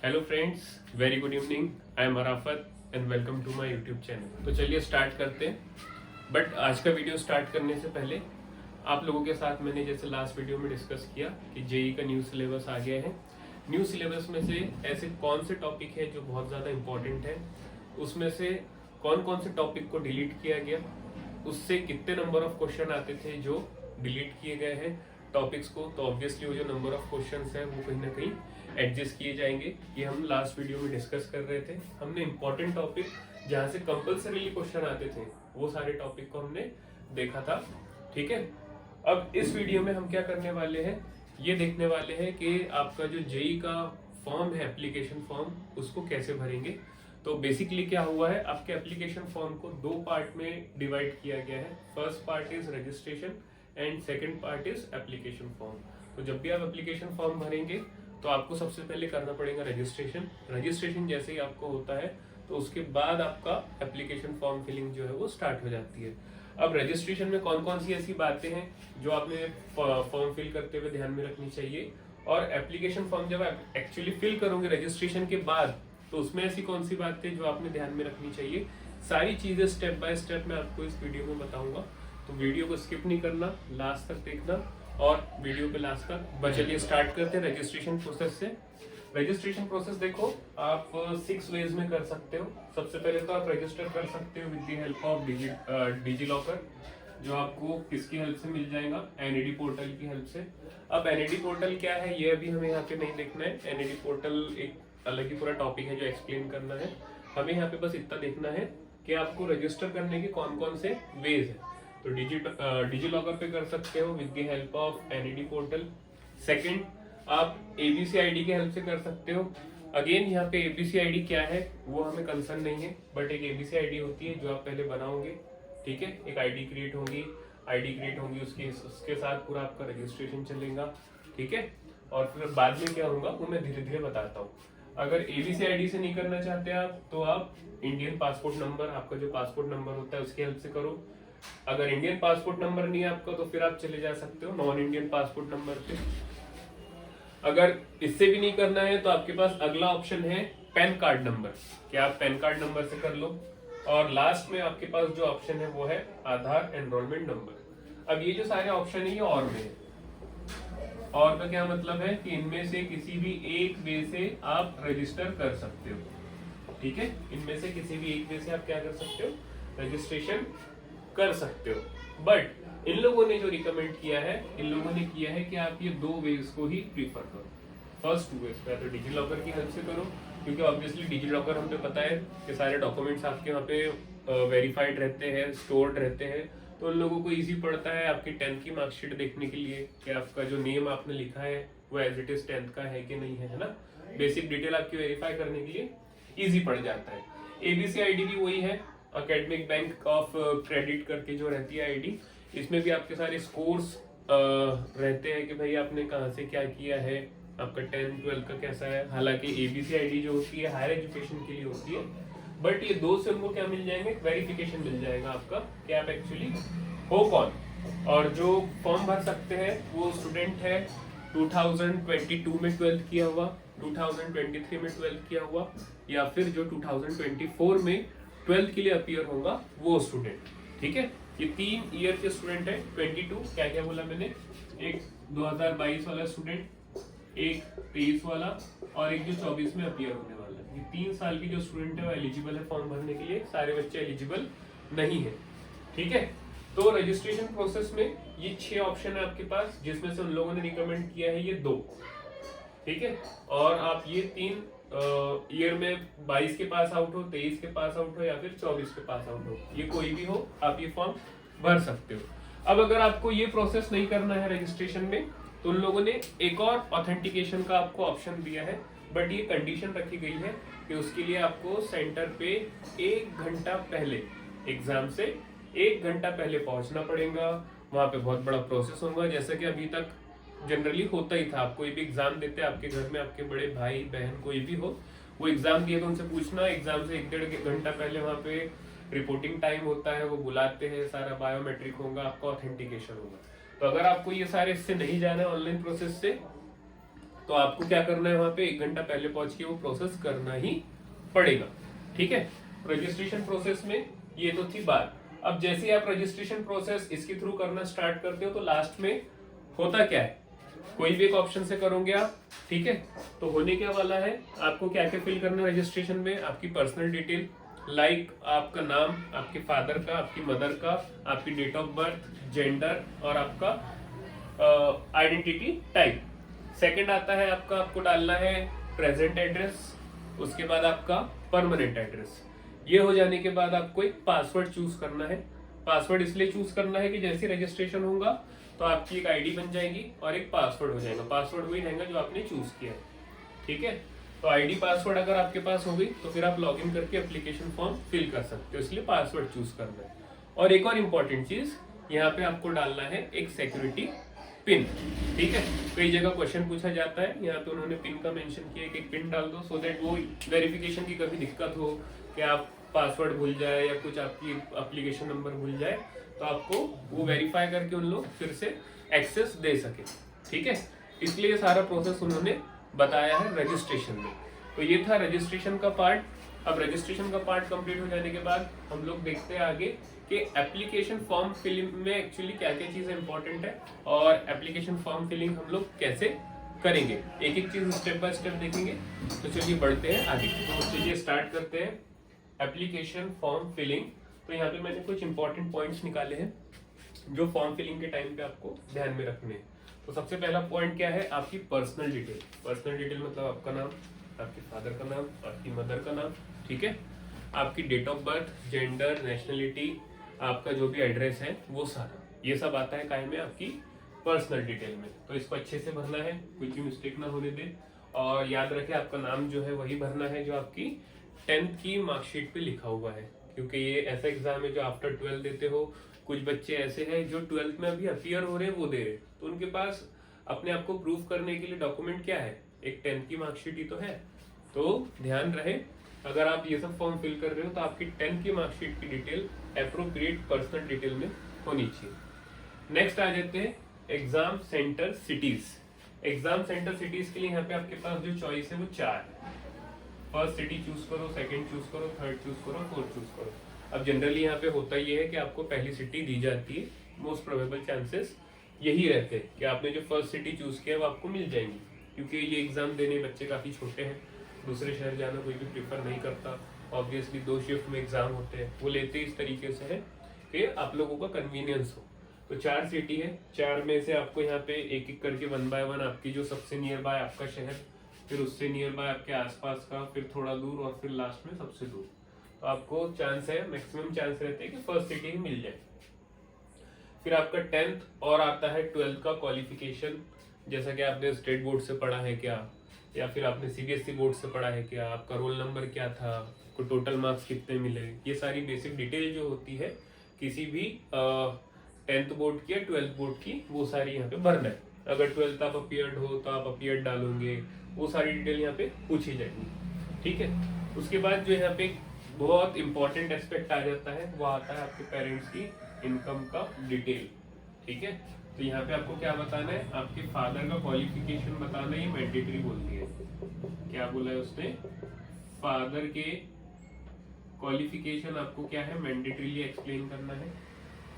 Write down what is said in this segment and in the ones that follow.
Hello friends, very good evening. I am Arafat and welcome to my YouTube channel. तो चलिए start करते हैं। But आज का वीडियो स्टार्ट करने से पहले आप लोगों के साथ मैंने जैसे लास्ट वीडियो में डिस्कस किया कि जेई का न्यू सिलेबस आ गया है। न्यू सिलेबस में से ऐसे कौन से टॉपिक है जो बहुत ज़्यादा इंपॉर्टेंट है, उसमें से कौन कौन से टॉपिक को डिलीट किया गया, उससे कितने नंबर ऑफ क्वेश्चन आते थे जो डिलीट किए गए हैं टॉपिक्स को। तो ऑब्वियसली वो जो नंबर ऑफ क्वेश्चंस है वो कहीं ना कहीं एडजस्ट किए जाएंगे। ये हम लास्ट वीडियो में डिस्कस कर रहे थे। हमने इंपॉर्टेंट टॉपिक जहाँ से कंपल्सरीली क्वेश्चन आते थे वो सारे टॉपिक को हमने देखा था। ठीक है, अब इस वीडियो में हम क्या करने वाले हैं, ये देखने वाले हैं कि आपका जो जेई का फॉर्म है, एप्लीकेशन फॉर्म, उसको कैसे भरेंगे। तो बेसिकली क्या हुआ है, आपके एप्लीकेशन फॉर्म को दो पार्ट में डिवाइड किया गया है। First part is registration and second part is application form. तो जब भी आप एप्लीकेशन फॉर्म भरेंगे तो आपको सबसे पहले करना पड़ेगा रजिस्ट्रेशन। रजिस्ट्रेशन जैसे ही आपको होता है तो उसके बाद आपका एप्लीकेशन फॉर्म फिलिंग जो है वो स्टार्ट हो जाती है। अब रजिस्ट्रेशन में कौन कौन सी ऐसी बातें हैं जो आपने फॉर्म फिल करते हुए ध्यान में रखनी चाहिए, और एप्लीकेशन फॉर्म जब आप एक्चुअली फिल करोगे रजिस्ट्रेशन के बाद तो उसमें ऐसी कौन सी बातें जो आपने ध्यान में रखनी चाहिए, सारी चीजें स्टेप बाय स्टेप मैं आपको इस वीडियो में बताऊंगा। तो वीडियो को स्किप नहीं करना, लास्ट तक देखना और वीडियो पे लास्ट तक। चलिए स्टार्ट करते हैं रजिस्ट्रेशन प्रोसेस से। रजिस्ट्रेशन प्रोसेस देखो, आप 6 वेज में कर सकते हो। सबसे पहले तो आप रजिस्टर कर सकते हो with the help of DigiLocker, जो आपको किसकी हेल्प से मिल जाएगा, एनईडी पोर्टल की हेल्प से। अब एनईडी पोर्टल क्या है ये अभी हमें यहाँ पे नहीं देखना है। एनईडी पोर्टल एक अलग ही पूरा टॉपिक है जो एक्सप्लेन करना है। हमें यहाँ पे बस इतना देखना है कि आपको रजिस्टर करने के कौन कौन से वेज है। तो डिजी लॉकर पे कर सकते हो with the help of NED portal. Second, आप एबीसी आईडी के हेल्प से कर सकते हो। अगेन यहाँ पे एबीसी आईडी क्या है वो हमें कंसर्न नहीं है, बट एक एबीसी आईडी होती है जो आप पहले बनाओगे। ठीक है, एक आईडी क्रिएट होगी, उसके साथ पूरा आपका रजिस्ट्रेशन चलेगा। ठीक है, और फिर बाद में क्या होगा वो मैं धीरे धीरे बताता हूँ। अगर एबीसी आईडी से नहीं करना चाहते आप तो आप इंडियन पासपोर्ट नंबर, आपका जो पासपोर्ट नंबर होता है उसकी हेल्प से करो। अगर इंडियन पासपोर्ट नंबर नहीं है आपका तो फिर आप चले जा सकते हो नॉन इंडियन पासपोर्ट नंबर पे। अगर इससे भी नहीं करना है तो आपके पास अगला ऑप्शन है पैन कार्ड नंबर, क्या आप पैन कार्ड नंबर से कर लो। और लास्ट में आपके पास जो ऑप्शन है वो है आधार एनरोलमेंट नंबर। अब ये जो सारे ऑप्शन है ये और में है। और का क्या मतलब है कि इनमें से किसी भी एक वे से आप रजिस्टर कर सकते हो। ठीक है, इनमें से किसी भी एक वे से आप क्या कर सकते हो, रजिस्ट्रेशन कर सकते हो। बट इन लोगों ने जो रिकमेंड किया है, इन लोगों ने किया है कि आप ये दो वेज को ही प्रीफर करो। फर्स्ट टू वेज या तो डिजी लॉकर की हेल्प से करो, क्योंकि ऑब्वियसली डिजी लॉकर हमें पता है कि सारे डॉक्यूमेंट्स आपके वहाँ पे वेरीफाइड रहते हैं, स्टोर्ड रहते हैं। तो उन लोगों को इजी पड़ता है आपकी 10th की मार्कशीट देखने के लिए कि आपका जो नेम आपने लिखा है वो एज इट इज 10th का है कि नहीं है ना। बेसिक डिटेल आपकी वेरीफाई करने के लिए इजी पड़ जाता है। एबीसी आईडी भी वही है, अकेडमिक बैंक ऑफ क्रेडिट करके जो रहती है आईडी। इसमें भी आपके सारे स्कोर्स रहते हैं कि भाई आपने कहाँ से क्या किया है, आपका 10th 12th का कैसा है। हालांकि एबीसी आईडी जो होती है हायर एजुकेशन के लिए होती है, बट ये दो से उनको क्या मिल जाएंगे, वेरिफिकेशन मिल जाएगा आपका कि आप एक्चुअली हो कौन। और जो फॉर्म भर सकते हैं वो स्टूडेंट है 2022 में 12th किया हुआ, 2023 में 12th किया हुआ, या फिर जो 2024 में 12th के लिए अपीयर होगा वो स्टूडेंट। ठीक है, ये 3 ईयर के स्टूडेंट है। 22 क्या क्या बोला मैंने, एक 2022 वाला स्टूडेंट, एक 23 वाला और एक जो 24 में अपीयर होने वाला है। ये 3 साल की जो स्टूडेंट है वो एलिजिबल है फॉर्म भरने के लिए, सारे बच्चे एलिजिबल नहीं है। ठीक है, तो रजिस्ट्रेशन प्रोसेस में ये 6 ऑप्शन है आपके पास, जिसमें से उन लोगों ने रिकमेंड किया है ये 2। ठीक है, और आप ये 3 ईयर में 22 के पास आउट हो, 23 के पास आउट हो या फिर 24 के पास आउट हो, ये कोई भी हो आप ये फॉर्म भर सकते हो। अब अगर आपको ये प्रोसेस नहीं करना है रजिस्ट्रेशन में तो उन लोगों ने एक और ऑथेंटिकेशन का आपको ऑप्शन दिया है, बट ये कंडीशन रखी गई है कि उसके लिए आपको सेंटर पे 1 घंटा पहले, एग्जाम से 1 घंटा पहले पहुंचना पड़ेगा। वहां पे बहुत बड़ा प्रोसेस होगा, जैसे कि अभी तक जनरली होता ही था। आप कोई भी एग्जाम देते हैं, आपके घर में आपके बड़े भाई बहन कोई भी हो, वो एग्जाम दिए तो उनसे पूछना, एग्जाम से 1-1.5 घंटा पहले वहाँ पे रिपोर्टिंग टाइम होता है, वो बुलाते हैं, सारा बायोमेट्रिक होगा, आपका ऑथेंटिकेशन होगा। तो अगर आपको ये सारे इससे नहीं जाना है ऑनलाइन प्रोसेस से, तो आपको क्या करना है, वहां पे 1 घंटा पहले पहुंच के वो प्रोसेस करना ही पड़ेगा। ठीक है, रजिस्ट्रेशन प्रोसेस में ये तो थी बात। अब जैसे आप रजिस्ट्रेशन प्रोसेस इसके थ्रू करना स्टार्ट करते हो तो लास्ट में होता क्या है, कोई भी एक ऑप्शन से करोगे आप। ठीक है, तो होने क्या वाला है, आपको क्या क्या फिल करना है रजिस्ट्रेशन में, आपकी पर्सनल डिटेल लाइक आपका नाम, आपके फादर का, आपकी मदर का, आपकी डेट ऑफ बर्थ, जेंडर और आपका आइडेंटिटी टाइप। सेकंड आता है आपका, आपको डालना है प्रेजेंट एड्रेस, उसके बाद आपका परमानेंट एड्रेस। ये हो जाने के बाद आपको एक पासवर्ड चूज करना है। पासवर्ड इसलिए चूज करना है कि जैसे रजिस्ट्रेशन होगा तो आपकी एक आईडी बन जाएगी और एक पासवर्ड हो जाएगा। पासवर्ड वही रहेगा जो आपने चूज किया है। ठीक है, तो आईडी पासवर्ड अगर आपके पास होगी तो फिर आप लॉगिन करके एप्लीकेशन फॉर्म फिल कर सकते हो, इसलिए पासवर्ड चूज करना है। और एक और इम्पोर्टेंट चीज, यहाँ पे आपको डालना है एक सिक्योरिटी पिन। ठीक है, कई जगह क्वेश्चन पूछा जाता है, यहाँ पे उन्होंने पिन का मेंशन किया कि एक पिन डाल दो, सो दैट वो वेरिफिकेशन की कभी दिक्कत हो कि आप पासवर्ड भूल जाए या कुछ आपकी एप्लीकेशन नंबर भूल जाए तो आपको वो वेरीफाई करके उन लोग फिर से एक्सेस दे सके। ठीक है, इसलिए ये सारा प्रोसेस उन्होंने बताया है रजिस्ट्रेशन में। तो ये था रजिस्ट्रेशन का पार्ट। अब रजिस्ट्रेशन का पार्ट कंप्लीट हो जाने के बाद हम लोग देखते हैं आगे कि एप्लीकेशन फॉर्म फिलिंग में एक्चुअली क्या क्या चीजें इंपॉर्टेंट है और एप्लीकेशन फॉर्म फिलिंग हम लोग कैसे करेंगे। एक एक चीज स्टेप बाय स्टेप देखेंगे। तो चलिए बढ़ते हैं आगे। तो चलिए स्टार्ट करते हैं एप्लीकेशन फॉर्म फिलिंग। तो यहाँ पे मैंने कुछ इंपॉर्टेंट पॉइंट्स निकाले हैं जो फॉर्म फिलिंग के टाइम पे आपको ध्यान में रखने हैं। तो सबसे पहला पॉइंट क्या है, आपकी पर्सनल डिटेल। पर्सनल डिटेल मतलब आपका नाम, आपके फादर का नाम, आपकी मदर का नाम। ठीक है, आपकी date of birth, gender, nationality, आपका जो भी एड्रेस है वो सारा, ये सब आता है काय में, आपकी पर्सनल डिटेल में। तो इसको अच्छे से भरना है, कुछ भी मिस्टेक ना होने दे। और याद रखें आपका नाम जो है वही भरना है जो आपकी 10th की मार्कशीट पे लिखा हुआ है, क्योंकि ये ऐसा एग्जाम है जो आफ्टर 12 देते हो। कुछ बच्चे ऐसे हैं जो 12th में अभी अपीयर हो रहे हैं, वो दे रहे, तो उनके पास अपने आप को प्रूफ करने के लिए डॉक्यूमेंट क्या है, एक 10th की मार्कशीट ही तो है। तो ध्यान रहे, अगर आप ये सब फॉर्म फिल कर रहे हो तो आपकी 10th की मार्कशीट की डिटेल एप्रोप्रिएट पर्सनल डिटेल में होनी चाहिए। नेक्स्ट आ जाते हैं exam centre cities. Exam centre cities के लिए यहाँ पे आपके पास जो चॉइस है वो 4 है। फर्स्ट सिटी चूज करो, सेकंड चूज करो, थर्ड चूज करो, फोर्थ चूज करो। अब जनरली यहाँ पे होता ये है कि आपको पहली सिटी दी जाती है, मोस्ट प्रोबेबल चांसेस यही रहते हैं कि आपने जो फर्स्ट सिटी चूज किया वो आपको मिल जाएंगी, क्योंकि ये एग्जाम देने बच्चे काफी छोटे हैं, दूसरे शहर जाना कोई भी प्रीफर नहीं करता। ऑब्वियसली 2 शिफ्ट में एग्जाम होते हैं, वो लेते इस तरीके से है कि आप लोगों का कन्वीनियंस हो। तो 4 सिटी है, 4 में से आपको यहाँ पे एक एक करके 1 बाय 1 आपकी जो सबसे नियर बाय आपका शहर, फिर उससे नियर बाय आपके आसपास का, फिर थोड़ा दूर और फिर लास्ट में सबसे दूर। तो आपको चांस है, मैक्सिमम चांस रहते हैं कि फर्स्ट सिटी ही मिल जाए। फिर आपका 10th और आता है 12th का क्वालिफिकेशन, जैसा कि आपने स्टेट बोर्ड से पढ़ा है क्या, या फिर आपने सीबीएसई बोर्ड से पढ़ा है क्या, आपका रोल नंबर क्या था, आपको टोटल मार्क्स कितने मिले, ये सारी बेसिक डिटेल जो होती है किसी भी 10th बोर्ड की या 12th बोर्ड की, वो सारी यहाँ पे भरना है। अगर 12th आप अपीयर्ड हो तो आप अपीयर्ड डालोगे, वो सारी डिटेल यहाँ पे पूछी जाएगी। ठीक है, उसके बाद जो यहाँ पे बहुत इंपॉर्टेंट एस्पेक्ट आ जाता है वो आता है आपके पेरेंट्स की इनकम का डिटेल। ठीक है, तो यहाँ पे आपको क्या बताना है, आपके फादर का क्वालिफिकेशन बताना, ये मैंडेटरी बोलती है। क्या बोला है उसने, फादर के क्वालिफिकेशन आपको क्या है, मैंडेटरीली एक्सप्लेन करना है।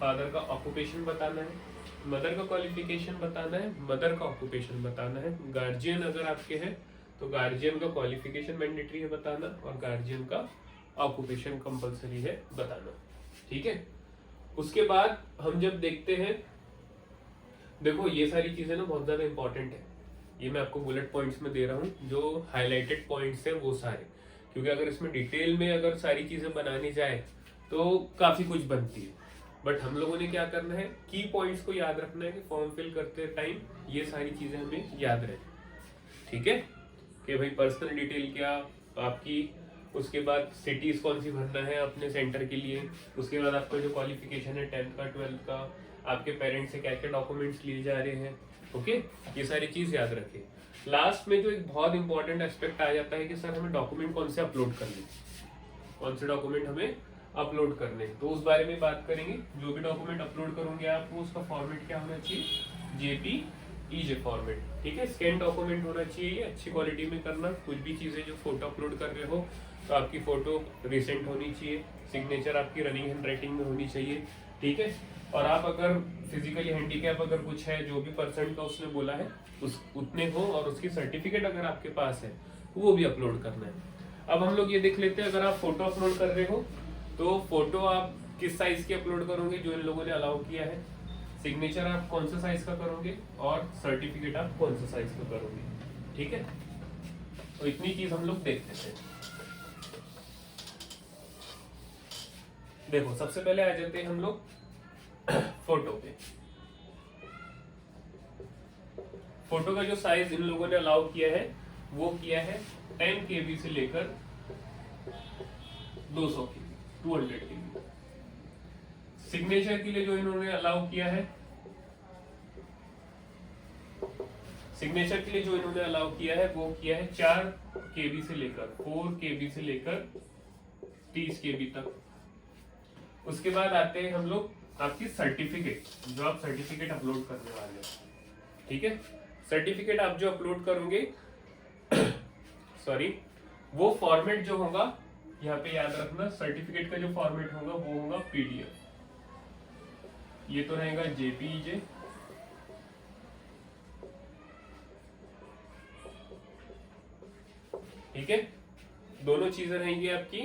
फादर का ऑक्यूपेशन बताना है, मदर का क्वालिफिकेशन बताना है, मदर का ऑक्यूपेशन बताना है। गार्जियन अगर आपके हैं तो गार्जियन का क्वालिफिकेशन मैंडेटरी है बताना, और गार्जियन का ऑक्यूपेशन कंपलसरी है बताना। ठीक है, उसके बाद हम जब देखते हैं, देखो ये सारी चीजें ना बहुत ज्यादा इंपॉर्टेंट है, ये मैं आपको बुलेट पॉइंट्स में दे रहा हूँ, जो हाईलाइटेड पॉइंट्स हैं वो सारे, क्योंकि अगर इसमें डिटेल में अगर सारी चीजें बनानी जाए तो काफी कुछ बनती है। बट हम लोगों ने क्या करना है, की पॉइंट्स को याद रखना है कि फॉर्म फिल करते टाइम ये सारी चीजें हमें याद रहे। ठीक है, कि भाई पर्सनल डिटेल क्या आपकी, उसके बाद सिटीज कौन सी भरना है अपने सेंटर के लिए, उसके बाद आपका जो क्वालिफिकेशन है 10th का 12th का, आपके पेरेंट्स से क्या क्या डॉक्यूमेंट्स लिए जा रहे हैं। ओके, ये सारी चीज याद रखें। लास्ट में जो एक बहुत इंपॉर्टेंट एस्पेक्ट आ जाता है कि सर हमें डॉक्यूमेंट कौन से अपलोड करने, कौन से डॉक्यूमेंट हमें अपलोड करने, तो उस बारे में बात करेंगे। जो भी डॉक्यूमेंट अपलोड करोगे आप, उसका फॉर्मेट क्या होना चाहिए, JPEG ईजे फॉर्मेट, ठीक है। स्कैन डॉक्यूमेंट होना चाहिए, अच्छी क्वालिटी में करना। कुछ भी चीजें जो फोटो अपलोड कर रहे हो तो आपकी फोटो रिसेंट होनी चाहिए, सिग्नेचर आपकी रनिंग हैंड राइटिंग में होनी चाहिए, ठीक है। और आप अगर फिजिकली हैंडीकैप अगर कुछ है, जो भी परसेंट का उसने बोला है उस उतने हो, और उसकी सर्टिफिकेट अगर आपके पास है वो भी अपलोड करना है। अब हम लोग ये देख लेते हैं, अगर आप फोटो अपलोड कर रहे हो तो फोटो आप किस साइज की अपलोड करोगे जो इन लोगों ने अलाउ किया है, सिग्नेचर आप कौन सा साइज का करोगे, और सर्टिफिकेट आप कौन सा साइज का करोगे, ठीक है। तो इतनी चीज हम लोग देख लेते हैं। देखो सबसे पहले आ जाते हैं हम लोग फोटो पे। फोटो का जो साइज इन लोगों ने अलाउ किया है वो किया है 10 KB से लेकर 200 KB, 200 KB। सिग्नेचर के लिए जो इन्होंने अलाउ किया है, सिग्नेचर के लिए जो इन्होंने अलाउ किया है वो किया है 4 KB से लेकर 4 KB से लेकर 30 KB तक। उसके बाद आते हैं हम लोग आपकी सर्टिफिकेट, जो आप सर्टिफिकेट अपलोड करने वाले हैं, ठीक है। सर्टिफिकेट आप जो अपलोड करोगे सॉरी, वो फॉर्मेट जो होगा, यहाँ पे याद रखना, सर्टिफिकेट का जो फॉर्मेट होगा वो होगा PDF। ये तो रहेगा JPEG, ठीक है। दोनों चीजें रहेंगी आपकी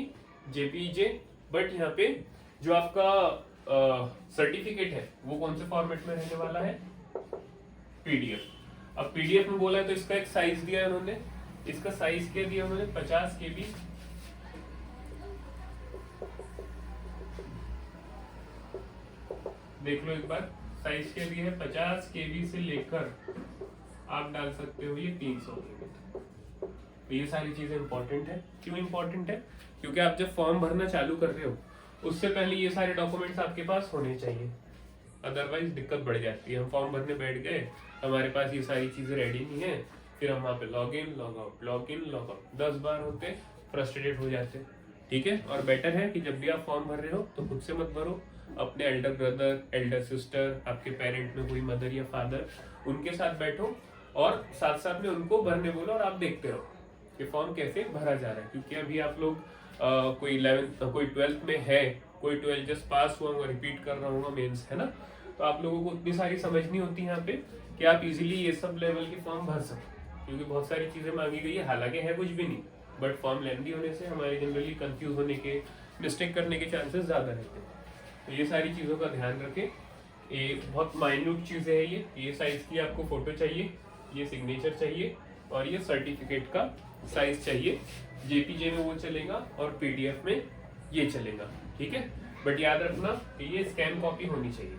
JPEG, बट यहाँ पे जो आपका सर्टिफिकेट है वो कौन से फॉर्मेट में रहने वाला है, PDF। अब PDF में बोला है तो इसका एक साइज दिया है उन्होंने, इसका साइज क्या दिया उन्होंने, 50 KB। देख लो एक बार, साइज क्या दिया है, 50 KB से लेकर आप डाल सकते हो ये 300 KB। तो ये सारी चीजें इंपॉर्टेंट है। क्यों इंपॉर्टेंट है? क्योंकि आप जब फॉर्म भरना चालू कर रहे हो उससे पहले ये सारे डॉक्यूमेंट्स आपके पास होने चाहिए, अदरवाइज दिक्कत बढ़ जाती है। हम फॉर्म भरने बैठ गए, हमारे पास ये सारी चीजें रेडी नहीं है, फिर हम वहाँ पे लॉग इन लॉग आउट 10 बार होते, फ्रस्ट्रेटेड हो जाते, ठीक है। और बेटर है कि जब भी आप फॉर्म भर रहे हो तो खुद से मत भरो, अपने एल्डर ब्रदर, एल्डर सिस्टर, आपके पेरेंट में कोई मदर या फादर, उनके साथ बैठो और साथ साथ में उनको भरने बोलो, और आप देखते रहो कि फॉर्म कैसे भरा जा रहा है। क्योंकि अभी आप लोग कोई 11th कोई 12th में है, कोई 12 जस्ट पास हुआ होगा, रिपीट कर रहा होगा मेंस, है ना। तो आप लोगों को उतनी सारी समझ नहीं होती यहाँ पे कि आप इजीली ये सब लेवल के फॉर्म भर सको, क्योंकि बहुत सारी चीजें मांगी गई है, हालांकि है कुछ भी नहीं, बट फॉर्म लेंदी होने से हमारे जनरली कंफ्यूज होने के, मिस्टेक करने के चांसेस ज्यादा रहते हैं। तो ये सारी चीजों का ध्यान रखें। ये बहुत माइन्यूट चीजें है, ये साइज की आपको फोटो चाहिए, ये सिग्नेचर चाहिए, और ये सर्टिफिकेट का साइज चाहिए। JPG में वो चलेगा और PDF में ये चलेगा, ठीक है। बट याद रखना कि ये स्कैन कॉपी होनी चाहिए,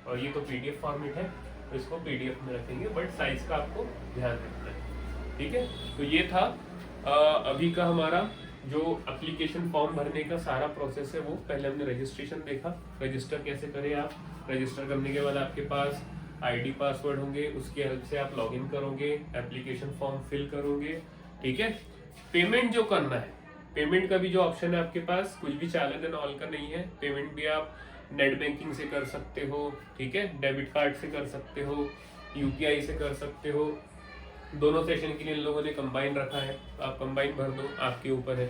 और ये तो PDF फॉर्मेट है तो इसको PDF में रखेंगे, बट साइज का आपको ध्यान रखना है, ठीक है। तो ये था अभी का हमारा जो एप्लीकेशन फॉर्म भरने का सारा प्रोसेस है। वो पहले हमने रजिस्ट्रेशन देखा, रजिस्टर कैसे करें आप। रजिस्टर करने के बाद आपके पास ID पासवर्ड होंगे, उसकी हेल्प से आप लॉगिन करोगे, एप्लीकेशन फॉर्म फिल करोगे, ठीक है। पेमेंट जो करना है, पेमेंट का भी जो ऑप्शन है आपके पास, कुछ भी चालन एंड ऑल का नहीं है। पेमेंट भी आप नेट बैंकिंग से कर सकते हो, ठीक है, डेबिट कार्ड से कर सकते हो, UPI से कर सकते हो। दोनों सेशन के लिए इन लोगों ने कंबाइन रखा है, तो आप कंबाइन भर दो, आपके ऊपर है,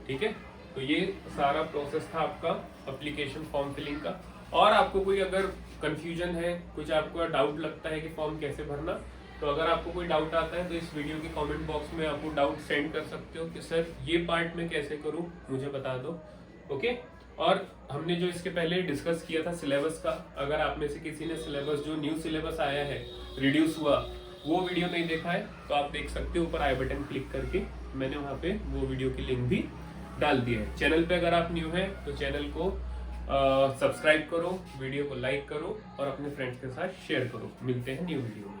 ठीक है। तो ये सारा प्रोसेस था आपका एप्लीकेशन फॉर्म फिलिंग का। और आपको कोई अगर कंफ्यूजन है, कुछ आपको डाउट लगता है कि फॉर्म कैसे भरना, तो अगर आपको कोई डाउट आता है तो इस वीडियो के कमेंट बॉक्स में आपको डाउट सेंड कर सकते हो कि सर ये पार्ट में कैसे करूं, मुझे बता दो, ओके। और हमने जो इसके पहले डिस्कस किया था सिलेबस का, अगर आप में से किसी ने सिलेबस जो न्यू सिलेबस आया है, रिड्यूस हुआ, वो वीडियो नहीं देखा है तो आप देख सकते हो, ऊपर आई बटन क्लिक करके मैंने वहाँ पे वो वीडियो की लिंक भी डाल दिया है। चैनल पे अगर आप न्यू हैं तो चैनल को सब्सक्राइब करो, वीडियो को लाइक करो और अपने फ्रेंड्स के साथ शेयर करो। मिलते हैं न्यू वीडियो में।